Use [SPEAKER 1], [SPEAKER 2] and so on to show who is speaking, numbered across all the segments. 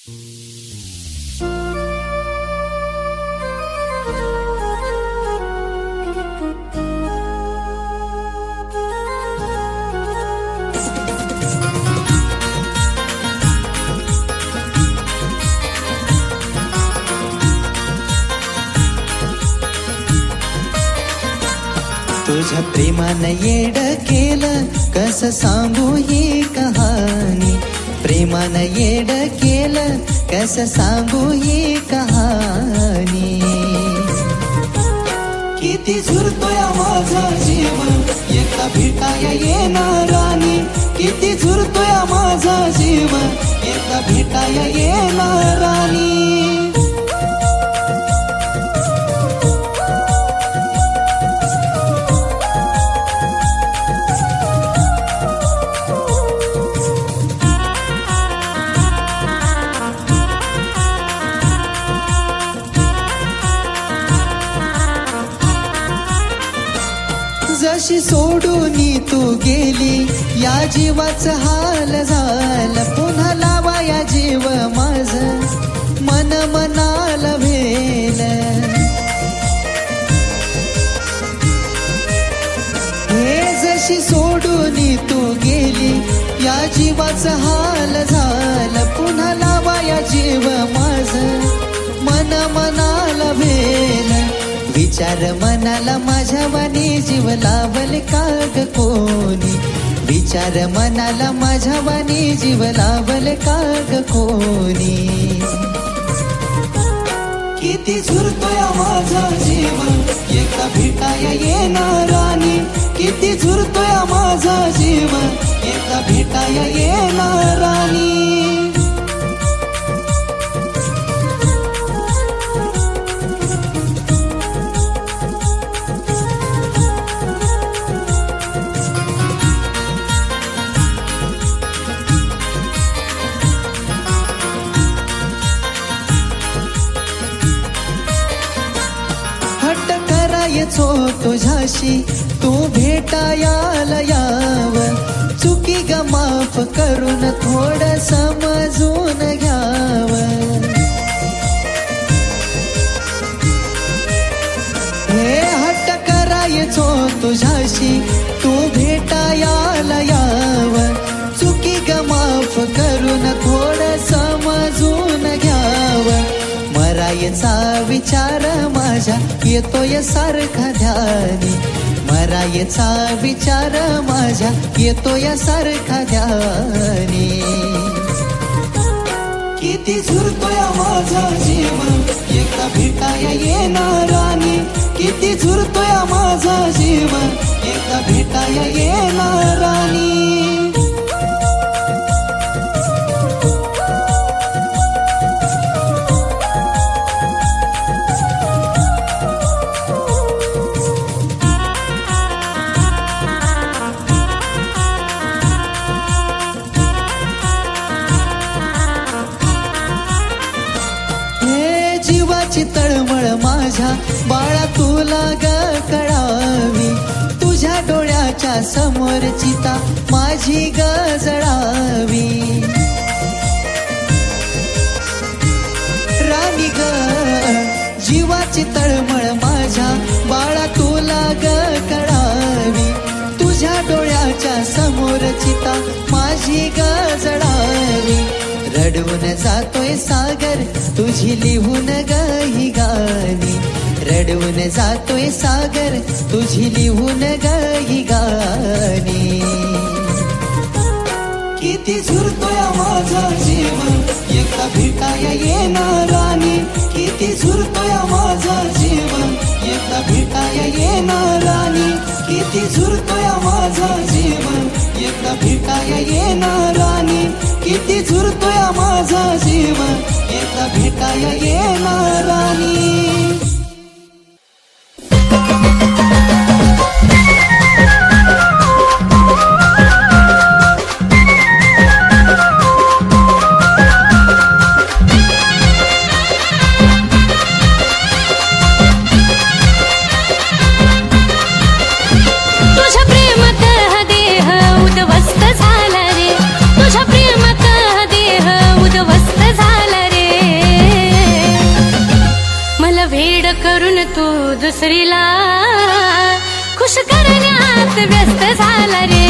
[SPEAKER 1] तुझ्या प्रेमानं येड केलं, कसं सांगू ही कहाणी. प्रेमानं येड केलं, कसं सांगू ही कहाणी. किती झुरतोय माझा जीव एकदा भेटाया येणारानी. किती झुरतोय माझा जीव एकदा भेटाया येणारानी. जशी सोडून तू गेली, या जीवाचं हाल झालं. पुन्हा लावा या जीव माझं मन मनाला भेल. हे जशी सोडून तू गेली, या जीवाचं हाल झालं. पुन्हा लावा या जीव माझं मन मनाला भेल. विचार मनाला माझ्या वाणी जीव लावल का ग कोणी. विचार मनाला माझ्या वाणी जीव लावल का ग कोणी. किती झुरतोय माझा जीव एकदा भेटाया येणारानी. किती झुरतोय माझा जीव एकदा भेटाया येणारानी. करायचो तुझ्याशी तू भेटायाला याव. चुकी ग माफ करून थोडं समजून घ्याव. हे हट्ट करायचो तुझ्याशी तू भेटायाला याव. चुकी ग माफ करून थोडं समजून घ्याव. मरायचा विचार माझ्या येतोय सारखा ध्यानी. मरायचा विचार माझ्या येतोय सारखा ध्यानी. किती झुरतोय माझा जीव एकदा भेटाया येणारानी. किती झुरतोय माझा जीव एकदा भेटाया येणारानी. जीवाची तळमळ माझ्या बाळा तुला ग कळावी. तुझ्या डोळ्याच्या समोर चिता माझी ग जळावी. राणी ग जीवाची तळमळ माझ्या बाळा तुला ग कळावी. तुझ्या डोळ्याच्या समोर चिता माझी ग जळावी. रडवून जातोय सागर तुझी लिहून ग ही गाणी. रडवून जातोय सागर तुझी लिहून ग ही गाणी. किती झुरतोय माझा जीव एकदा भेटाया येणारानी. किती झुरतोय माझा जीव एकदा भेटाया येणारानी. किती झुरतोय माझा जीव एकदा भेटाया येणारानी. किती झुरतोय माझा जीव एकदा भेटाया येणारानी.
[SPEAKER 2] तुझ्या प्रेमात देह उद्ध्वस्त झाला करून तू दुसरीला खुश करण्यात व्यस्त झाला रे.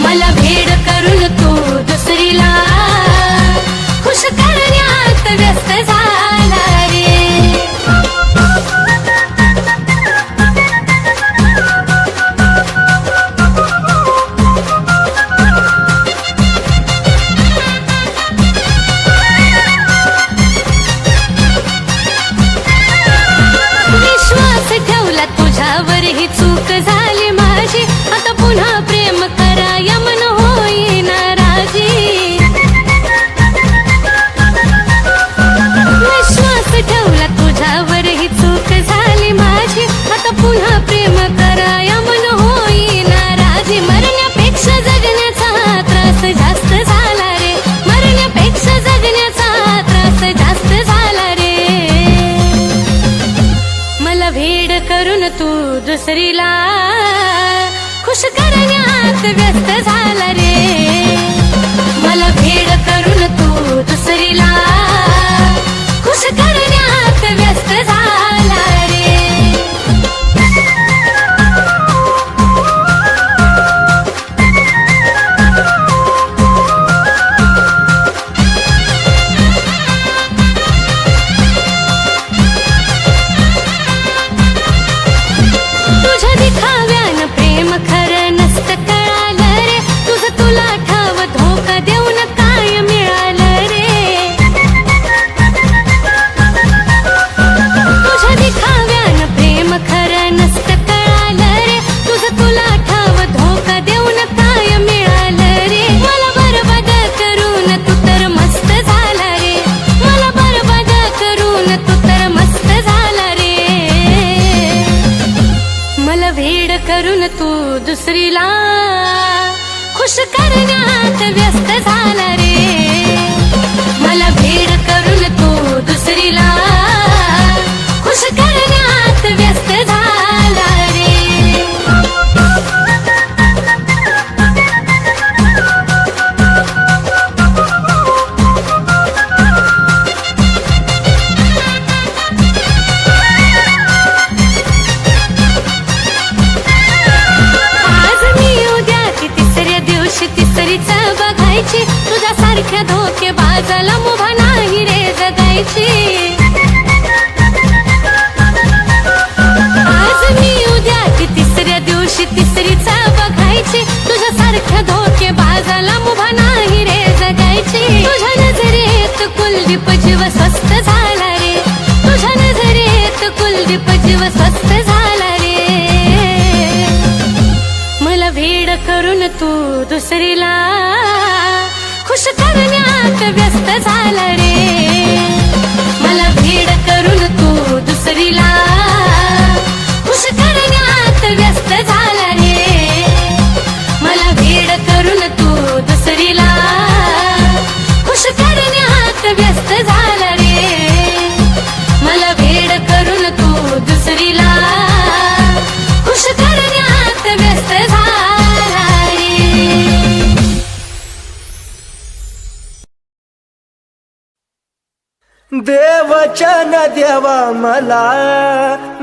[SPEAKER 2] मला भेड करून तू दुसरीला खुश करण्यात व्यस्त झाला रे. विश्वास ठेवला तुझ्यावर ही चूक झाली माझी. आता पुन्हा प्रेम कराया मन होईना राजी. विश्वास ठेवला तुझ्यावर ही चूक झाली माझी. आता पुन्हा प्रेम कराया मन होईना राजी. मरण्यापेक्षा जगण्याचा त्रास जास्त झाला रे. मरण्यापेक्षा जगण्याचा त्रास जास्त झाला रे. मला भेड करून तू दुसरीला खुश करण्यात व्यस्त झाला रे. मला भेड करून तू दुसरीला खुश करण्यात व्यस्त झाला रे. तुझ्या दिखाव्यानं प्रेम खरं नसतं कळालं रे. तुझं तुला ठाव धोका देऊन काय मिळालं रे. तुझ्या दिखाव्यानं प्रेम खरं नसतं कळालं रे. तुझं तुला ठाव धोका देऊन काय मिळालं रे. मला बरबाद करून तू तर मस्त झाला रे. मला बरबाद करून तू तर मस्त झाला रे. मला भेड करून तू दुसरीला खुश करण्यात व्यस्त झाला रे. मला भेड करून तू दुसरीला खुश करण्यात व्यस्त झाला रे. आज मी उद्या ती तिसऱ्या दिवशी तिसरीच बघायची. तुझ्यासारख्या धोकेबाजाला मुभा नाही रे जगायची. आज मी उद्या ती तिसऱ्या दिवशी तिसरीच बघायची. तुझ्यासारख्या धोकेबाजाला मुभा नाही रे जगायची. तुझ्या नजरेत कुलदीप जीव स्वस्त झाला रे. तुझ्या नजरेत कुलदीप जीव स्वस्त झाला रे. मला भेड करून तू दुसरीला खुश करण्यात व्यस्त झाला रे. मला भेड करून तू दुसरीला खुश करण्यात व्यस्त झाला रे. मला भेड करून तू दुसरीला खुश करण्यात व्यस्त झाला रे. मला भेड करून तू दुसरीला खुश करण्यात व्यस्त झाला रे.
[SPEAKER 3] देवचन देवा मला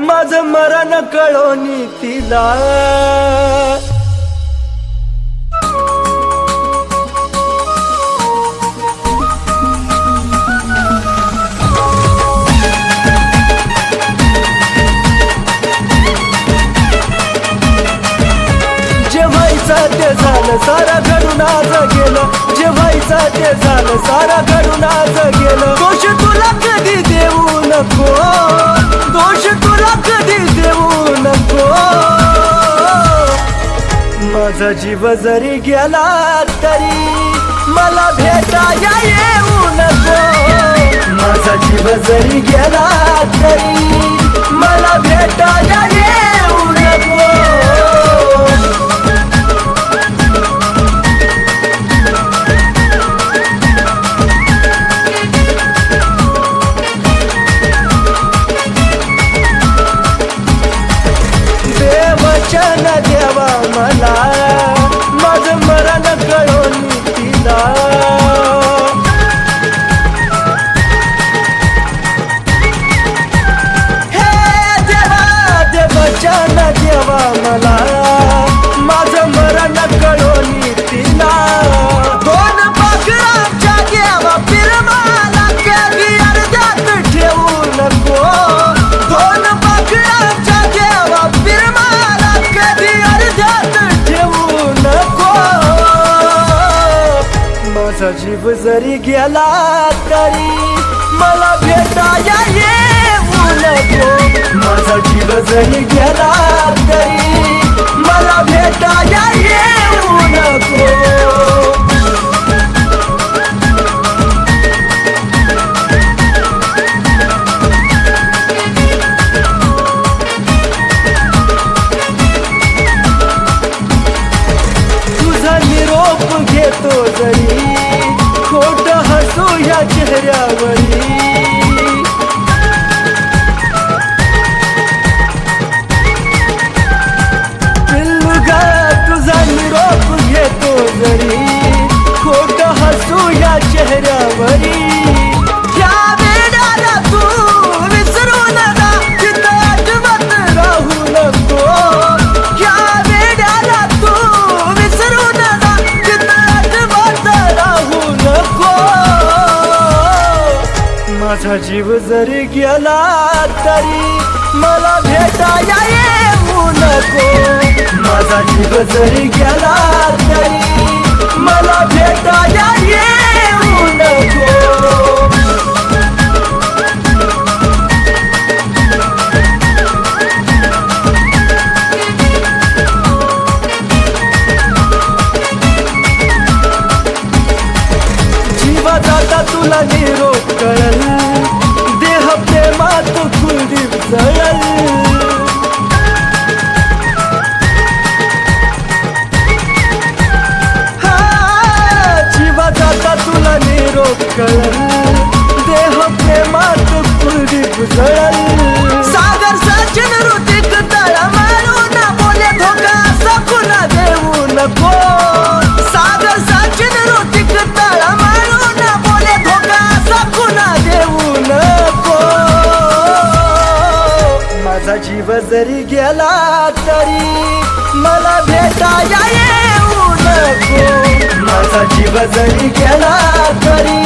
[SPEAKER 3] माझं मरण कळोनी तिला. जे व्हायचं ते झालं सारा घडून आज गेलं. जे व्हायचं ते झालं सारा घडून आज गेलं. दोष तुला कधी देऊ नको. दोष तुला कधी देऊ नको. माझा जीव जरी गेला तरी मला भेटाया येऊ नको. माझा जीव जरी गेला तरी मला भेटाया येऊ नको. देवचन देवा मला माझं मरण कळोनी तिला. जीव जरी गेला तरी मला भेटाया येऊ नको. माझा जीव जरी गेला तरी मला भेटाया येऊ नको. तुझा निरोप घेतो जरी खोट हसू या चेहऱ्यावरी. पिल्लुगा तुझा निरोप घेतो जरी खोट हसू या चेहऱ्यावरी. या वेडाला तू विसरू नका तिथं आठवत राहू नको. या वेडाला तू विसरू नका तिथं आठवत राहू नको. माझा जीव जरी गेला तरी मला भेटाया येऊ नको. माझा जीव जरी गेला तरी मला भेटाया येऊ नको. जीवा जाता तुला निरोप कळल देह प्रेमात कुलदीप जळल. जीवा जाता तुला निरोप कळल देह प्रेमात कुलदीप जळल. सागर सचिन ऋतिक तळा मारू ना बोले धोका सकुना देऊ नको. सागर सचिन ऋतिक तळा मारू ना बोले धोका सकुना देऊ नको. माझा जीव जरी गेला तरी मला भेटाया येऊ नको. माझा जीव जरी गेला तरी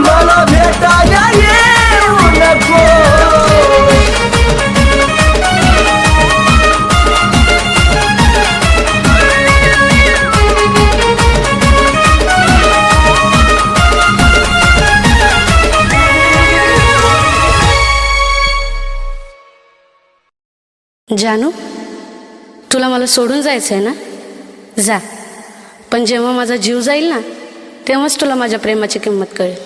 [SPEAKER 3] मला भेटाया येऊ नको.
[SPEAKER 2] जानू, तुला मला सोडून जायचं आहे ना? जा. पण जेव्हा माझा जीव जाईल ना तेव्हाच तुला माझ्या प्रेमाची किंमत कळेल.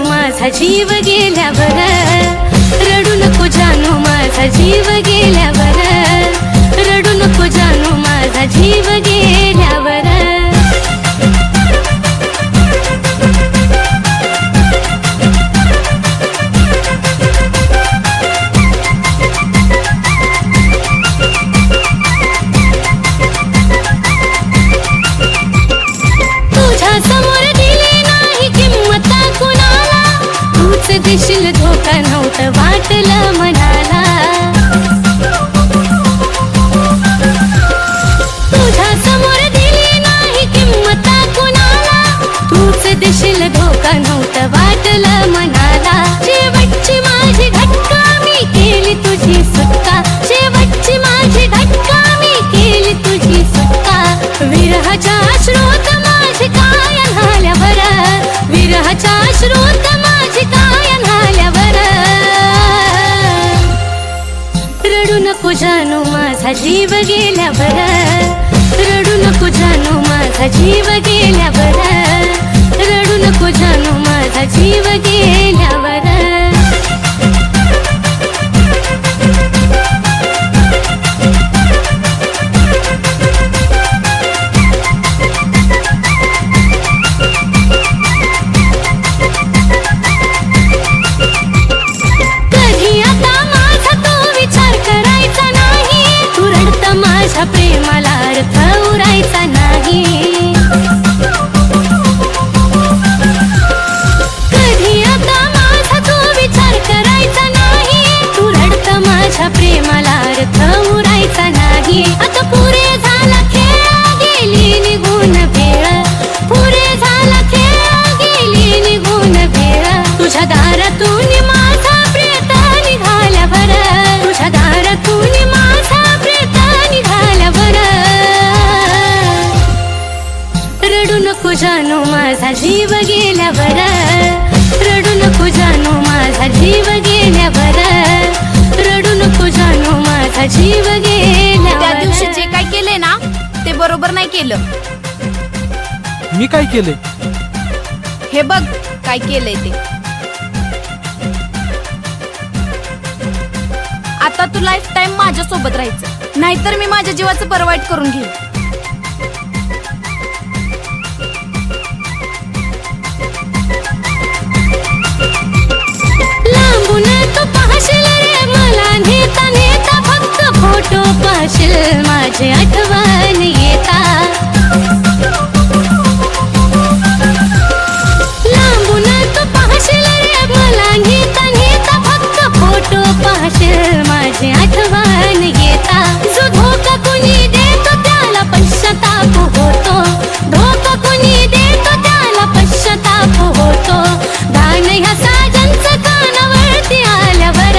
[SPEAKER 2] माझा जीव गेल्यावर, रडू नको जानू माझा जीव गेल्यावर, रडू नको जानू माझा जीव गेल्यावर. देशील धोका नव्हतं वाटलं मनाला, तुझ्या समोर दिली नाही किंमत कुणाला, तूच देशील धोका नव्हतं वाटलं मनाला. शेवटची माझी घटका मी केली तुझी सुटका, शेवटची माझी घटका मी केली तुझी सुटका. विरहाच्या अश्रूत माझी काय झाल्यावर, विरहाच्या अश्रूत माझी काय रडू नको जानू माझा जीव गेल्यावर, रडू नको जानू माझा जीव गेल्यावर, रडू नको जानू माझा जीव गेल्यावर. जानू माझा जीव गेल्यावर, रडू नको जानू माझा जीव गेल्यावर, रडू नको जानू माझा जीव गेल्यावर.
[SPEAKER 4] त्या दिवशी जे काय केलंय ना ते बरोबर नाही केलं.
[SPEAKER 3] मी काय केलंय?
[SPEAKER 4] हे बघ काय केलंय ते. आता तू लाईफ टाइम माझ्या सोबत राहायचं, नाहीतर मी माझ्या जीवाचं परवाईट करून घेईन.
[SPEAKER 2] लांबून तू पाहशील रे मला नेता नेता, फक्त फोटो पाहशील माझी आठवण येता. लांबून तू पाहशील रे मला नेता नेता, फक्त फोटो पाहशील माझी आठवण येता. जो धोका कोणी देतो त्याला पश्चाताप होतो, धोका कोणी देतो त्याला पश्चाताप होतो. दान ह्या साजनचं कानावरती आल्यावर,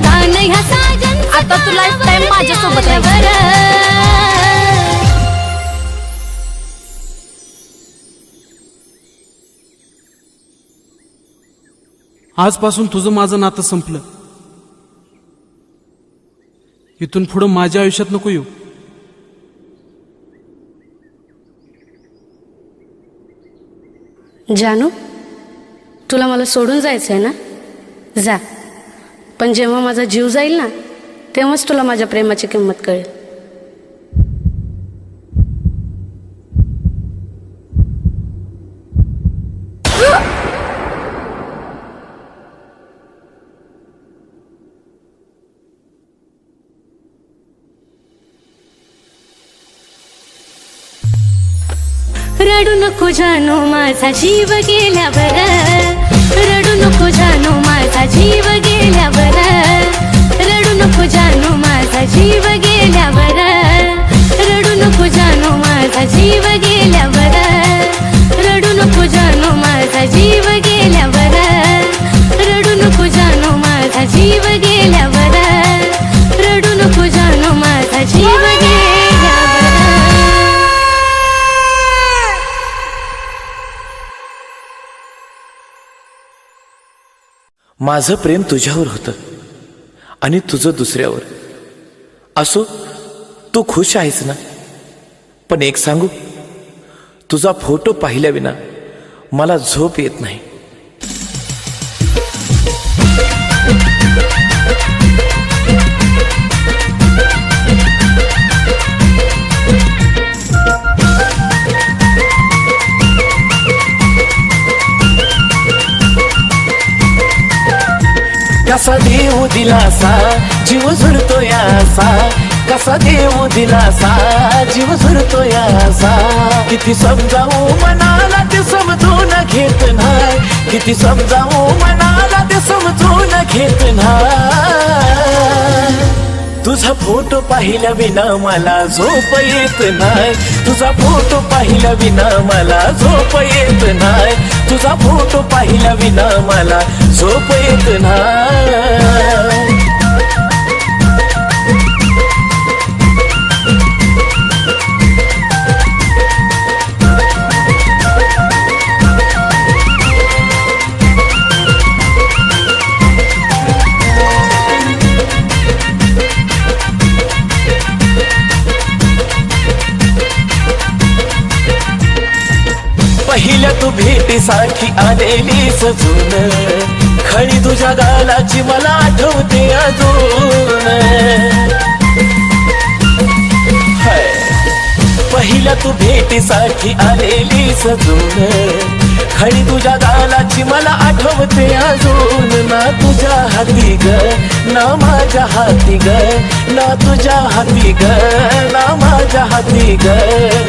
[SPEAKER 2] दान ह्या साजनचं
[SPEAKER 4] आता तू लाईफ टाइम माझ्या सोबत राहायचं.
[SPEAKER 5] आजपासून तुझं माझं नातं संपलं. इथून पुढं माझ्या आयुष्यात नको येऊ.
[SPEAKER 2] जानू, तुला मला सोडून जायचं आहे ना? जा. पण जेव्हा माझा जीव जाईल ना तेव्हाच तुला माझ्या प्रेमाची किंमत कळेल. रडू नको जानू माझा जीव गेल्यावर, रडू नको जानू माझा जीव गेल्यावर, रडू नको जानू माझा जीव गेल्यावर, रडू नको जानू माझा जीव गेल्यावर, रडू नको जानू माझा जीव गेल्यावर, रडू नको जानू माझा जीव गेल्यावर, रडू नको जानू माझा जीव गेल्यावर.
[SPEAKER 3] माझं प्रेम तुझ्यावर होतं आणि तुझं दुसऱ्यावर. असो, तू खुश आहेस ना? पण एक सांगू, तुझा फोटो पाहिल्या विना मला झोप येत नाही. कसा देऊ दिलासा जीव झुरतो यासा, कसा देऊ दिलासा जीव झुरतो यासा. किती समजावू मनाला ते समजून घेत नाही, किती समजावू मनाला ते समजून घेत नाही. तुझा फोटो पाहिल्या विना मला झोप येत नाही, तुझा फोटो पाहिल्या विना मला झोप येत नाही, तुझा फोटो पाहिल्या विना मला झोप येत नाही. पहिल्या तू भेटीसाठी आलेली सजून, खडी तुझ्या गालाची मला आठवते अजून. पहिल्या तू भेटीसाठी आलेली सजून, खडी तुझ्या गालाची मला आठवते अजून. ना तुझ्या हाती ग ना माझ्या हाती ग, ना तुझ्या हाती ग ना माझ्या हाती ग.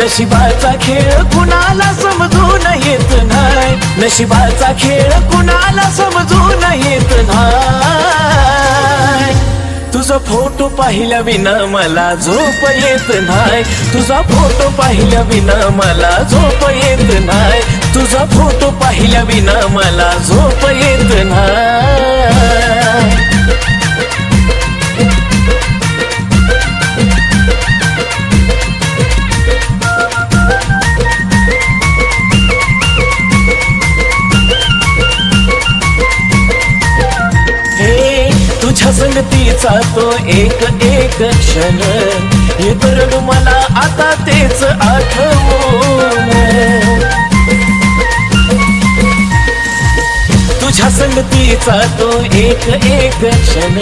[SPEAKER 3] नशिबाचा खेळ कुणाला समजून येत नाही, नशिबाचा खेळ कुणाला समजून येत नाही. तुझा फोटो पाहिल्या विना मला झोप येत नाही, तुझा फोटो पाहिल्या विना मला झोप येत नाही, तुझा फोटो पाहिल्या विना मला झोप येत नाही. तिचा तो एक एक क्षण येतो रडू मला आता तेच आठवून तुझ्या संगतीचा तो एक एक क्षण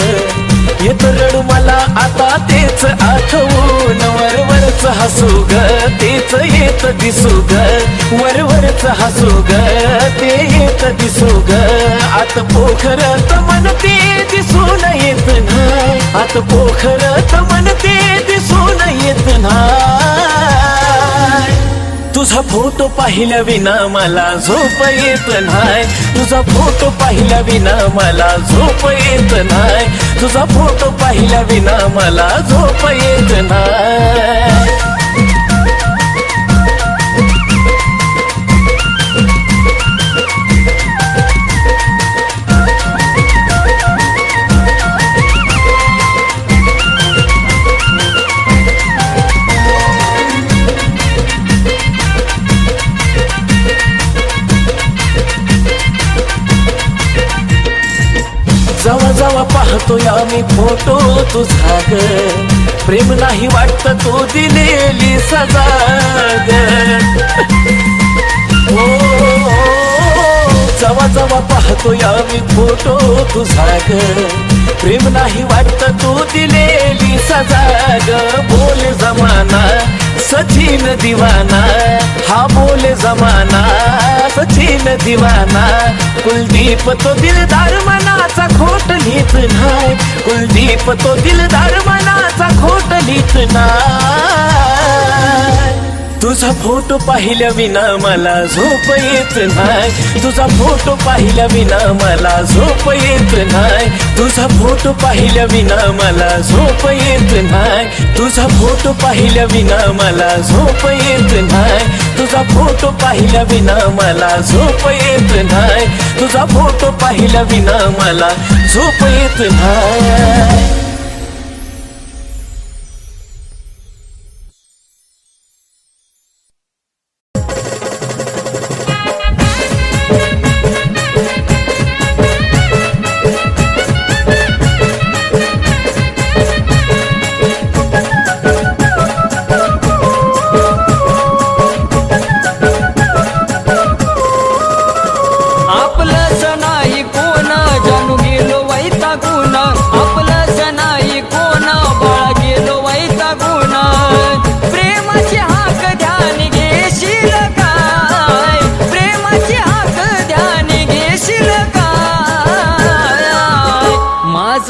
[SPEAKER 3] येतो रडू मला आता तेच आठवून वरवरच हसू ग तेच येत दिसू ग वरवरच हसू ग ते येत दिसू ग आत पोखरत मन ते दिसून येत नाही आत पोखरत मन ते दिसून येत नाही तुझा फोटो पाहिल्या विना मला झोप येत नाही तुझा फोटो पाहिल्या विना मला झोप येत नाही तुझा फोटो पाहिल्या विना मला झोप येत नाही जवा जवा पाहतोय आम्ही फोटो तुझा ग प्रेम नाही वाटत तू दिलेली सजा ग जवा जवा पाहतोय आम्ही फोटो तुझा ग प्रेम नाही वाटत तू दिलेली सजा ग बोले जमाना सचिन दिवाना हा बोले जमाना सचिन दिवाना कुलदीप तो दिलदार मनाचा खोट लिहित नाही कुलदीप तो दिलदार मनाचा खोट लिहित नाही तुझा फोटो पाहिल्या विना मला झोप येत नाही तुझा फोटो पाहिल्या विना मला झोप येत नाही तुझा फोटो पाहिल्या विना मला झोप येत नाही तुझा फोटो पाहिल्या विना मला झोप येत नाही तुझा फोटो पाहिल्या विना मला झोप येत नाही तुझा फोटो पाहिल्या विना मला झोप येत नाही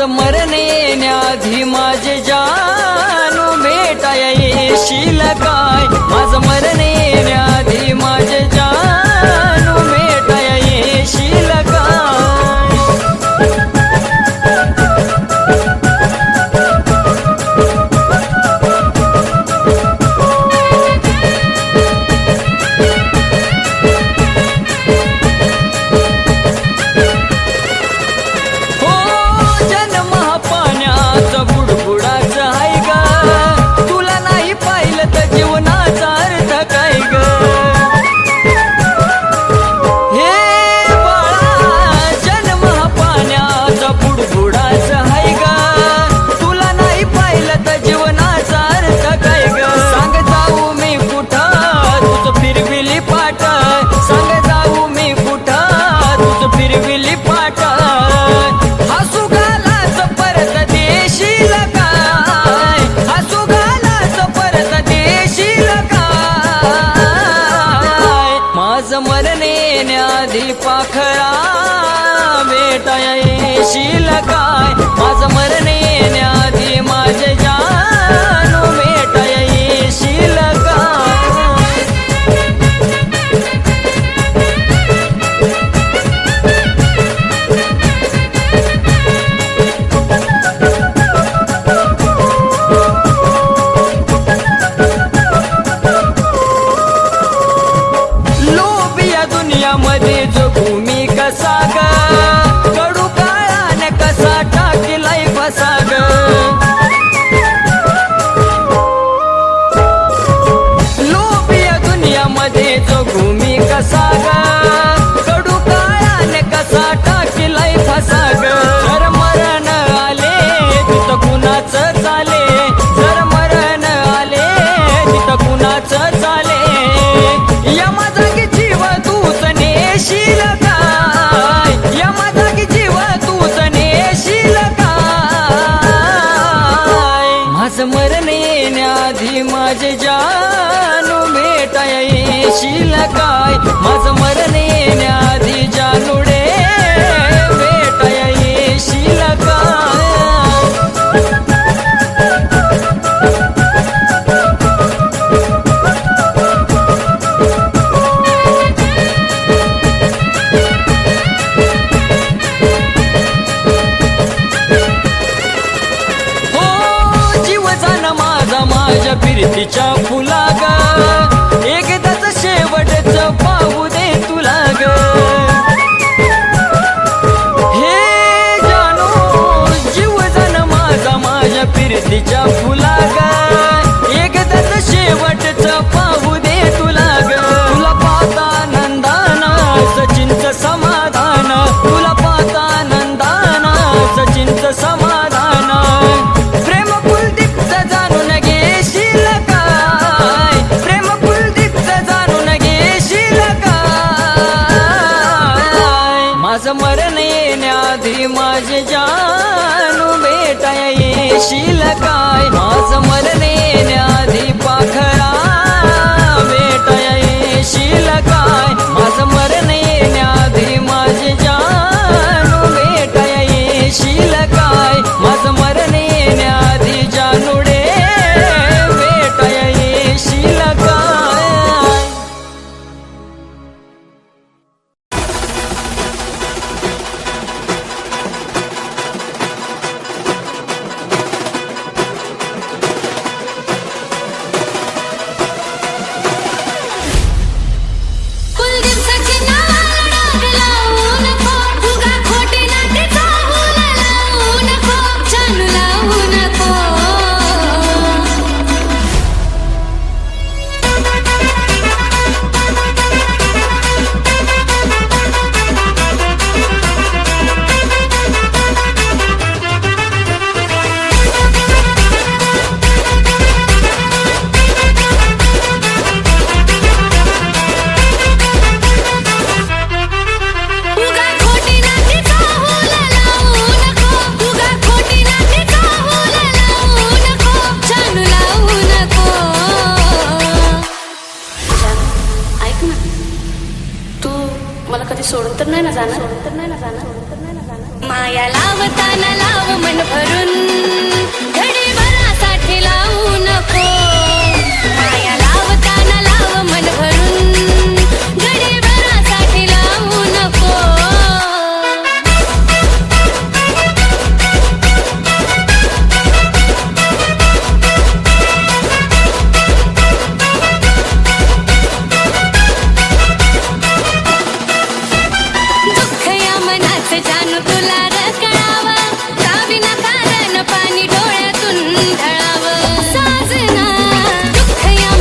[SPEAKER 6] मरण येण्याआधी माझे जानू भेटाया येशील काय माझं मरण येण्याआधी माझे जानू भेटाया येशील काय पाखरा भेटाया येशील काय माझं मरण येण्याआधी माझे जानू भेटाया येशील दुनियामध्ये जगू मी कसा ग कडू काळाने कसा टाकीलाय फसा ग लोभिया दुनियामध्ये जगू मी कसा ग कडू काळाने कसा टाकीलाय फसा ग जर मरण आले तुझं माझं मरण येण्याआधी जानुडे भेटाया येशील का? हो जीव जाना माझा माझ्या फिरतीच्या फुला ग एकदाच शेवटच पाहू दे तुला ग हे जानू जीव जाना माझा माझ्या फिरतीच्या फुला ग एकदाच शेवटच पाहू दे तुला ग तुला पाहता नंदाना सचिनचं समाधान तुला पाहता नंदाना सचिनचं समाधान प्रेम कुलदीपचं जाणून घेशील काय प्रेम कुलदीपचं जाणून घेशील काय माझं मरण येण्याआधी माझे जानू भेटाया येशील काय माझं मरण येण्याआधी पाखरा भेटाया येशील काय माझं मरण येण्याआधी माझे जानू भेटाया येशील काय माझं मरण येण्याआधी जानुडे भेटाया येशील काय?
[SPEAKER 2] कुलदीप सचिन नावाला डाग लावू नको उगा खोटी नाटी चाहूल लावू नको जानू लावू नको उगा खोटी नाटी चाहूल लावू नको उगा खोटी नाटी चाहूल लावू नको जानू लावू नको ऐक ना तू मला कधी सोडून तर नाही ना जाणार माया लावताना लाव मन भरून घडी भरासाठी लावू नको माया लावताना लाव मन भरून घडी भरासाठी लावू नको दुःख या मनाचं जानू तुला रकळावं का विनाकारण पाणी डोळ्यातून ढळावं साजना दुःख या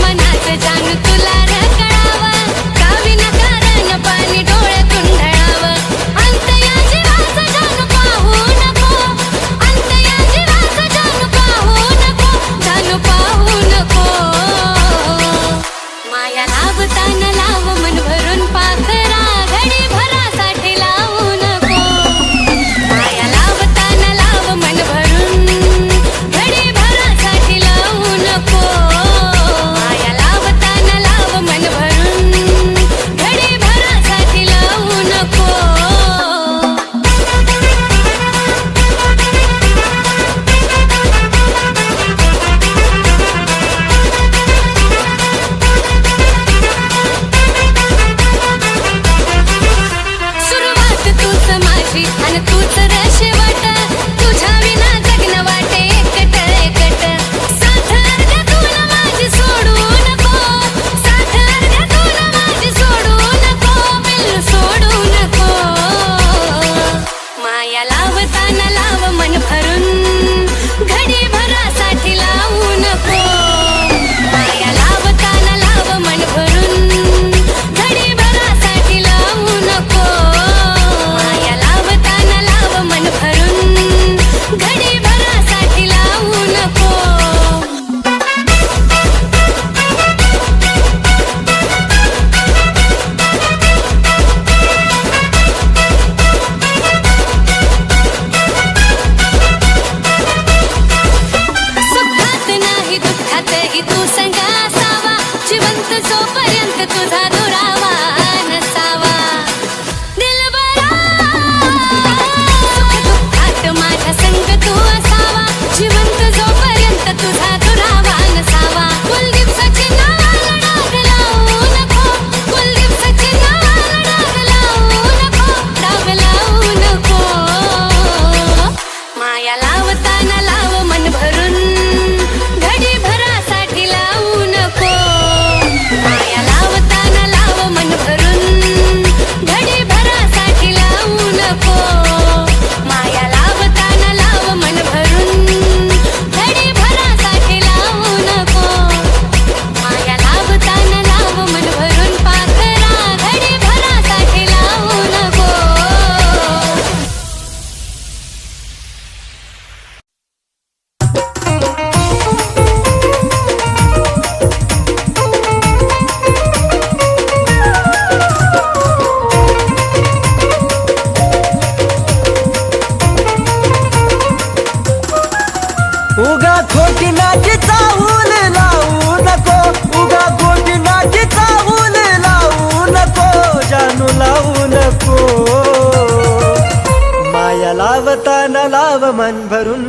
[SPEAKER 3] लाव मन भरून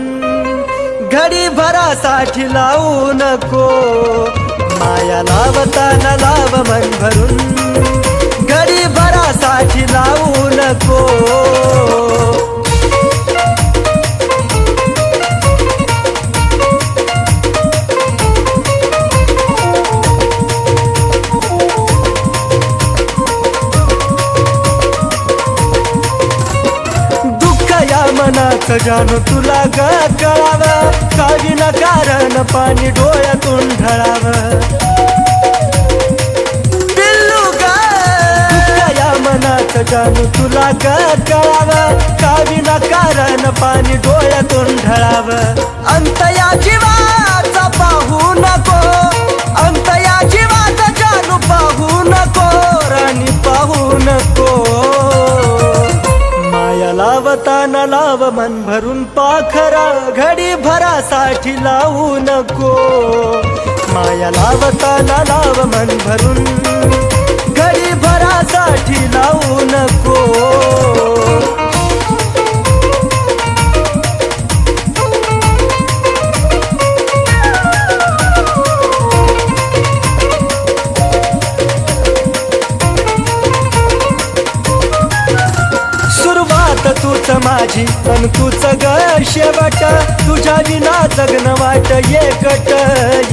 [SPEAKER 3] घडी भरासाठी लावू नको माया लावताना लाव मन भरून घडी भरासाठी लावू नको मनाचं जाणू तुला ग कळावं का विना कारण पाणी डोळ्यातून ढळावं पिल्लू ग या मनाचं जाणू तुला ग कळावं का विना कारण पाणी डोळ्यातून ढळावं अंत या जीवाचा पाहू नको अंत या जीवाचा जाणू पाहू नको राणी पाहू नको माया लावताना लाव मन भरून पाखरा घडी भरासाठी लावू नको माया लावताना लाव मन भरून घडी भरासाठी लावू नको तूच माझी अन तूच ग शेवट तुझ्या विना जगन वाट एकट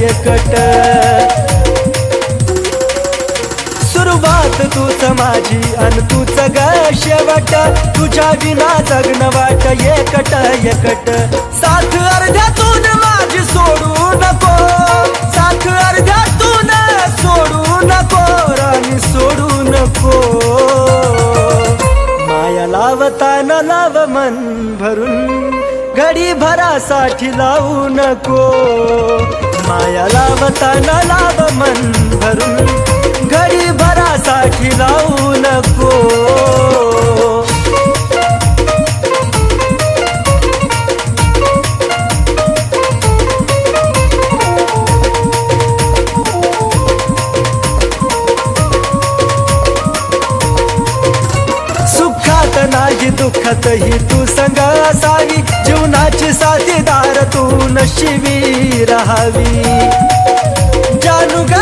[SPEAKER 3] एकट सुरुवात तूच माझी अन तूच ग शेवट तुझ्या विना जगन वाट एकट एकट साथ अर्ध्यातून माझी सोडू नको साथ अर्ध्यातून सोडू नको राणी सोडू नको माया लावताना लाव मन भरून घडी भरासाठी लावू नको माया लावताना लाव मन भरून घडी भरासाठी लावू नको नाही दुःखात ही तू संग असावी जीवनाची साथीदार तू नशिबी राहावी जानू ग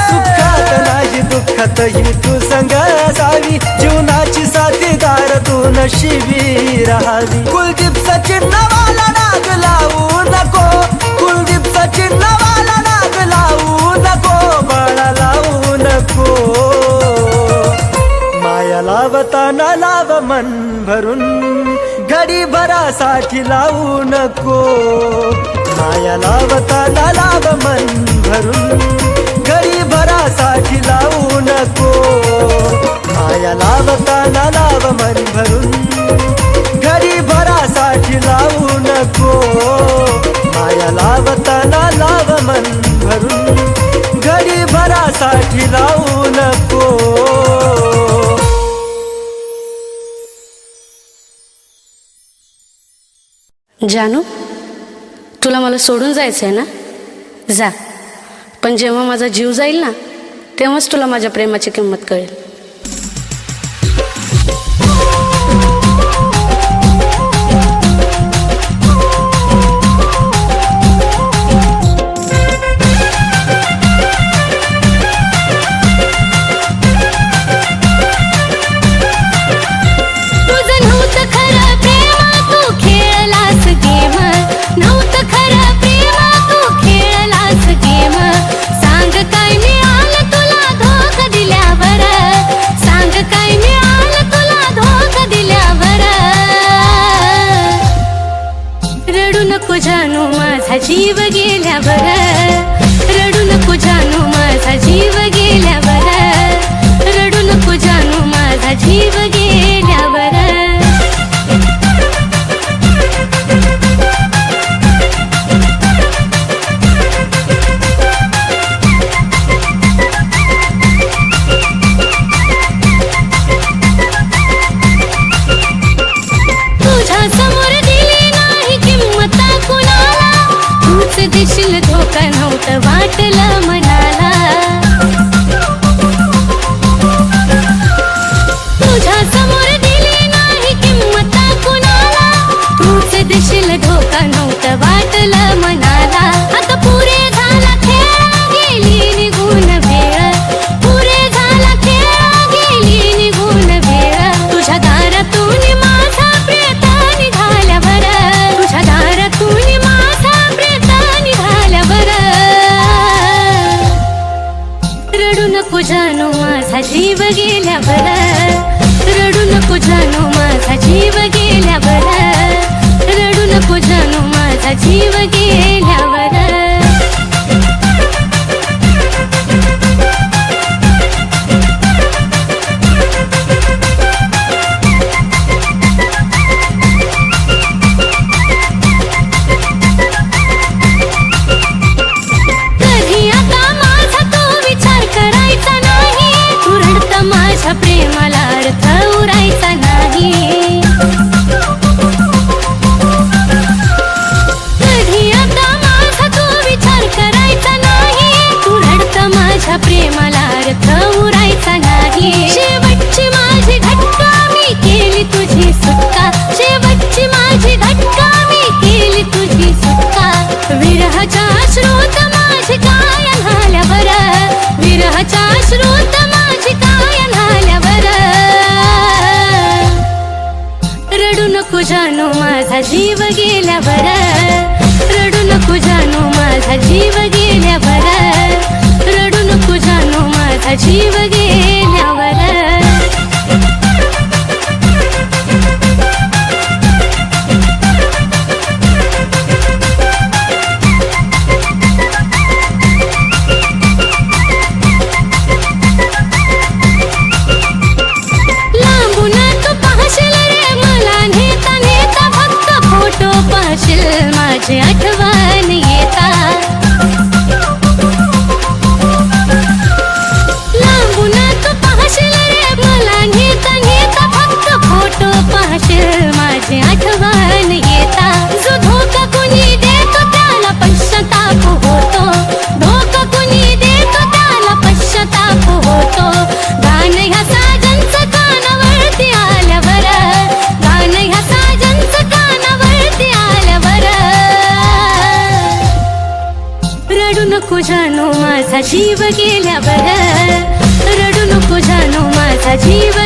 [SPEAKER 3] सुखात नाही दुःखात ही तू संग असावी जीवनाची साथीदार तू नशिबी राहावी कुलदीप सचिन नवाला नाग लावू नको कुलदीप सचिन नवाला नाग लावू नको बाळा लावू नको माया लावताना लाव मन भरून घडी भरासाठी लावू नको माया लावताना लाव मन भरून घडी भरासाठी लावू नको माया लावताना लाव मन भरून घडी भरासाठी लावू नको माया लावताना लाव मन भरून घडी भरासाठी लावू नको
[SPEAKER 2] जानू तुला मला सोडून जायचं आहे ना जा पण जेव्हा माझा जीव जाईल ना तेव्हाच तुला माझ्या प्रेमाची किंमत कळेल जानू माझा जीव गेल्यावर रडू नको जानू माझा जीव गेल्यावर रडू नको जानू माझा जीव गेल्यावर तुझ्या समोर दिली नाही किंमत कुणाला तूच देशील धोका रडू नको जानू माझा जीव गेल्यावर, रडू नको जानू माझा जीव गेल्यावर. कधी आता माझा तो विचार करायचा नाही, तू रडत माझ्या प्रेमाला अर्थ उरायचा नाही. कधी आता माझा तो विचार करायचा नाही, तू रडत माझ्या प्रेमाला अर्थ उरायचा नाही. शेवटची माझी घटका मी केली तुझी सुटका, शेवटची माझी घटका मी केली तुझी सुटका. विरहाच्या अश्रूत माझी काय झाल्यावर, विरहाच्या अश्रूत माझी काय झाल्यावर. रडू नको जानू माझा जीव गेल्यावर, रडू नको जानू माझा जीव गेल्यावर, रडू नको जानू माझा जीव गेल्यावर. लांबून तू पाहशील रे मला नेता नेता, फक्त फोटो पाहशील माझी आठवण येता. लांबून तू पाहशील रे मला नेता नेता, फक्त फोटो पाहशील माझी आठवण येता. जो धोका कुणी देतो त्याला पश्चाताप होतो, धोका कुणी देतो त्याला पश्चाताप होतो. गाणं ह्या साजनचं कानावरती आल्यावर, गाणं ह्या साजनचं कानावरती आल्यावर. रडू नको जानू माझा जीव गेल्यावर, रडू नको जानू माझा जीव